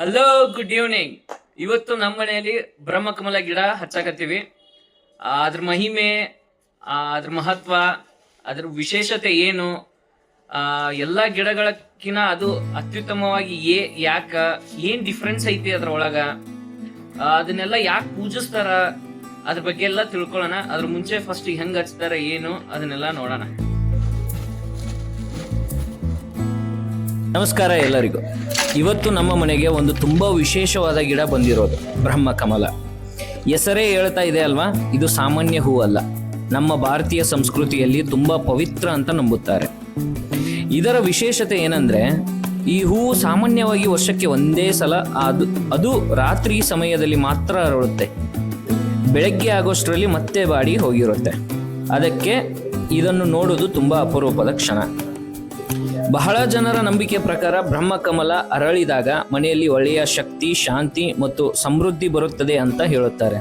Hello, good evening. ಇವತ್ತು ನಮ್ಮ ಮನೆಯಲ್ಲಿ ಬ್ರಹ್ಮಕಮಲ ಗಿಡ ಹಚ್ಚಾಕತ್ತೀವಿ. ಅದ್ರ ಮಹಿಮೆ, ಅದ್ರ ಮಹತ್ವ, ಅದ್ರ ವಿಶೇಷತೆ ಏನು, ಎಲ್ಲ ಗಿಡಗಳಕ್ಕಿಂತ ಅದು ಅತ್ಯುತ್ತಮವಾಗಿ ಏನ್ ಡಿಫ್ರೆನ್ಸ್ ಐತಿ ಅದ್ರೊಳಗ, ಅದನ್ನೆಲ್ಲ ಯಾಕೆ ಪೂಜಿಸ್ತಾರ, ಅದ್ರ ಬಗ್ಗೆ ಎಲ್ಲ ತಿಳ್ಕೊಳ್ಳೋಣ. ಅದ್ರ ಮುಂಚೆ ಫಸ್ಟ್ ಹೆಂಗ್ ಹಚ್ತಾರ ಏನು ಅದನ್ನೆಲ್ಲ ನೋಡೋಣ. ನಮಸ್ಕಾರ ಎಲ್ಲರಿಗೂ. ಇವತ್ತು ನಮ್ಮ ಮನೆಗೆ ಒಂದು ತುಂಬಾ ವಿಶೇಷವಾದ ಗಿಡ ಬಂದಿರೋದು ಬ್ರಹ್ಮಕಮಲ. ಹೆಸರೇ ಹೇಳ್ತಾ ಇದೆ ಅಲ್ವಾ, ಇದು ಸಾಮಾನ್ಯ ಹೂ ಅಲ್ಲ. ನಮ್ಮ ಭಾರತೀಯ ಸಂಸ್ಕೃತಿಯಲ್ಲಿ ತುಂಬಾ ಪವಿತ್ರ ಅಂತ ನಂಬುತ್ತಾರೆ. ಇದರ ವಿಶೇಷತೆ ಏನಂದ್ರೆ, ಈ ಹೂವು ಸಾಮಾನ್ಯವಾಗಿ ವರ್ಷಕ್ಕೆ ಒಂದೇ ಸಲ, ಅದು ರಾತ್ರಿ ಸಮಯದಲ್ಲಿ ಮಾತ್ರ ಅರಳುತ್ತೆ. ಬೆಳಗ್ಗೆ ಆಗೋಷ್ಟರಲ್ಲಿ ಮತ್ತೆ ಬಾಡಿ ಹೋಗಿರುತ್ತೆ. ಅದಕ್ಕೆ ಇದನ್ನು ನೋಡೋದು ತುಂಬಾ ಅಪರೂಪದ ಕ್ಷಣ. ಬಹಳ ಜನರ ನಂಬಿಕೆ ಪ್ರಕಾರ ಬ್ರಹ್ಮಕಮಲ ಅರಳಿದಾಗ ಮನೆಯಲ್ಲಿ ಒಳ್ಳೆಯ ಶಕ್ತಿ, ಶಾಂತಿ ಮತ್ತು ಸಮೃದ್ಧಿ ಬರುತ್ತದೆ ಅಂತ ಹೇಳುತ್ತಾರೆ.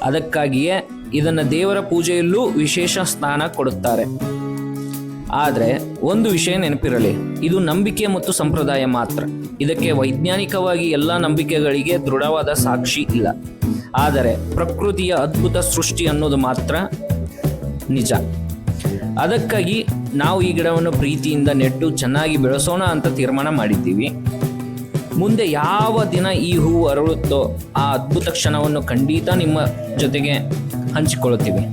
ಅದಕ್ಕಾಗಿಯೇ ಇದನ್ನು ದೇವರ ಪೂಜೆಯಲ್ಲೂ ವಿಶೇಷ ಸ್ಥಾನ ಕೊಡುತ್ತಾರೆ. ಆದರೆ ಒಂದು ವಿಷಯ ನೆನಪಿರಲಿ, ಇದು ನಂಬಿಕೆ ಮತ್ತು ಸಂಪ್ರದಾಯ ಮಾತ್ರ. ಇದಕ್ಕೆ ವೈಜ್ಞಾನಿಕವಾಗಿ ಎಲ್ಲ ನಂಬಿಕೆಗಳಿಗೆ ದೃಢವಾದ ಸಾಕ್ಷಿ ಇಲ್ಲ. ಆದರೆ ಪ್ರಕೃತಿಯ ಅದ್ಭುತ ಸೃಷ್ಟಿ ಅನ್ನೋದು ಮಾತ್ರ ನಿಜ. ಅದಕ್ಕಾಗಿ ನಾವು ಈ ಗಿಡವನ್ನು ಪ್ರೀತಿಯಿಂದ ನೆಟ್ಟು ಚೆನ್ನಾಗಿ ಬೆಳೆಸೋಣ ಅಂತ ತೀರ್ಮಾನ ಮಾಡಿದ್ದೀವಿ. ಮುಂದೆ ಯಾವ ದಿನ ಈ ಹೂವು ಅರಳುತ್ತೋ ಆ ಅದ್ಭುತ ಕ್ಷಣವನ್ನು ಖಂಡಿತ ನಿಮ್ಮ ಜೊತೆಗೆ ಹಂಚಿಕೊಳ್ಳುತ್ತೀವಿ.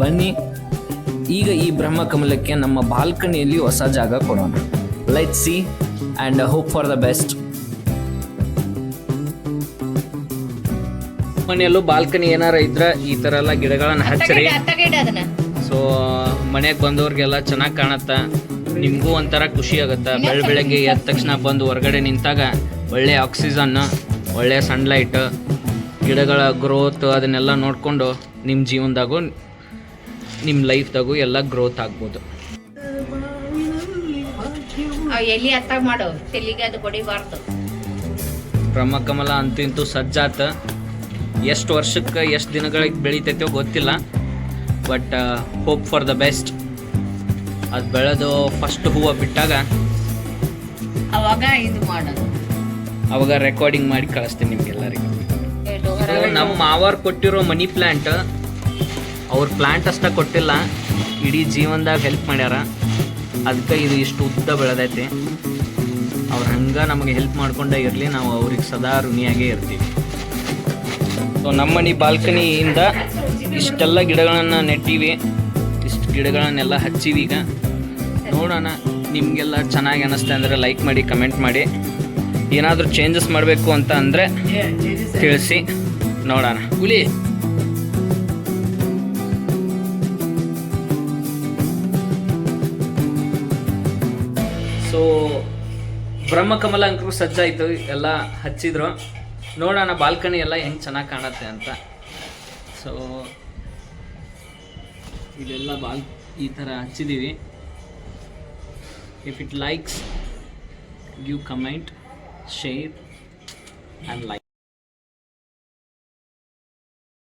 ಬನ್ನಿ, ಈಗ ಈ ಬ್ರಹ್ಮಕಮಲಕ್ಕೆ ನಮ್ಮ ಬಾಲ್ಕನಿಯಲ್ಲಿ ಹೊಸ ಜಾಗ ಕೊಡೋಣ. Let's see and hope for the best. ಮನೆಯಲ್ಲೂ ಬಾಲ್ಕನಿ ಏನಾರ ಇದ್ರೆ ಈ ಥರ ಎಲ್ಲ ಗಿಡಗಳನ್ನು ಹಚ್ಚಿರಿ. ಸೊ ಮನೆಗೆ ಬಂದವ್ರಿಗೆಲ್ಲ ಚೆನ್ನಾಗಿ ಕಾಣುತ್ತೆ, ನಿಮಗೂ ಒಂಥರ ಖುಷಿ ಆಗುತ್ತೆ. ಬೆಳಗ್ಗೆ ಎದ್ದ ತಕ್ಷಣ ಬಂದು ಹೊರಗಡೆ ನಿಂತಾಗ ಒಳ್ಳೆಯ ಆಕ್ಸಿಜನ್, ಒಳ್ಳೆಯ ಸನ್ಲೈಟ್, ಗಿಡಗಳ ಗ್ರೋತ್ ಅದನ್ನೆಲ್ಲ ನೋಡಿಕೊಂಡು ನಿಮ್ಮ ಜೀವನದಾಗೂ ನಿಮ್ಮ ಲೈಫ್ದಾಗೂ ಎಲ್ಲ ಗ್ರೋತ್ ಆಗ್ಬೋದು. ಬ್ರಹ್ಮಕಮಲ ಅಂತೂ ಇಂತೂ ಸಜ್ಜಾತ. ಎಷ್ಟು ವರ್ಷಕ್ಕೆ ಎಷ್ಟು ದಿನಗಳಿಗೆ ಬೆಳಿತೈತೋ ಗೊತ್ತಿಲ್ಲ, but hope for the best. ಅದು ಬೆಳೆದು ಫಸ್ಟ್ ಹೂವು ಬಿಟ್ಟಾಗ ಅವಾಗ ರೆಕಾರ್ಡಿಂಗ್ ಮಾಡಿ ಕಳಿಸ್ತೀನಿ ನಿಮ್ಗೆಲ್ಲರಿಗೂ. ನಮ್ಮ ಮಾವಾರ್ ಕೊಟ್ಟಿರೋ ಮನಿ ಪ್ಲ್ಯಾಂಟ್, ಅವ್ರ ಪ್ಲ್ಯಾಂಟ್ ಅಷ್ಟ ಕೊಟ್ಟಿಲ್ಲ, ಇಡೀ ಜೀವನದಾಗ ಹೆಲ್ಪ್ ಮಾಡ್ಯಾರ. ಅದಕ್ಕೆ ಇದು ಇಷ್ಟು ಉದ್ದ ಬೆಳೆದೈತಿ. ಅವ್ರು ಹಂಗೆ ನಮಗೆ ಹೆಲ್ಪ್ ಮಾಡ್ಕೊಂಡೇ ಇರಲಿ, ನಾವು ಅವ್ರಿಗೆ ಸದಾ ಋಣಿಯಾಗೇ ಇರ್ತೀವಿ. ಸೊ ನಮ್ಮ ಮನೆ ಬಾಲ್ಕನಿಯಿಂದ ಇಷ್ಟೆಲ್ಲ ಗಿಡಗಳನ್ನು ನೆಟ್ಟಿವಿ, ಇಷ್ಟು ಗಿಡಗಳನ್ನೆಲ್ಲ ಹಚ್ಚಿವಿ. ಈಗ ನೋಡೋಣ, ನಿಮಗೆಲ್ಲ ಚೆನ್ನಾಗಿ ಅನ್ನಿಸ್ತೆ ಅಂದರೆ ಲೈಕ್ ಮಾಡಿ, ಕಮೆಂಟ್ ಮಾಡಿ. ಏನಾದರೂ ಚೇಂಜಸ್ ಮಾಡಬೇಕು ಅಂತ ಅಂದರೆ ತಿಳಿಸಿ, ನೋಡೋಣ. ಹುಲಿ ಸೊ ಬ್ರಹ್ಮಕಮಲ ಅಂಕರು ಸಜ್ಜಾಯಿತು, ಎಲ್ಲ ಹಚ್ಚಿದ್ರು. ನೋಡೋಣ ಬಾಲ್ಕನಿ ಎಲ್ಲ ಹೆಂಗೆ ಚೆನ್ನಾಗಿ ಕಾಣುತ್ತೆ ಅಂತ. ಸೊ ಇದೆಲ್ಲ ಈ ಥರ ಹಚ್ಚಿದ್ದೀವಿ. If it likes, give comment, share and like.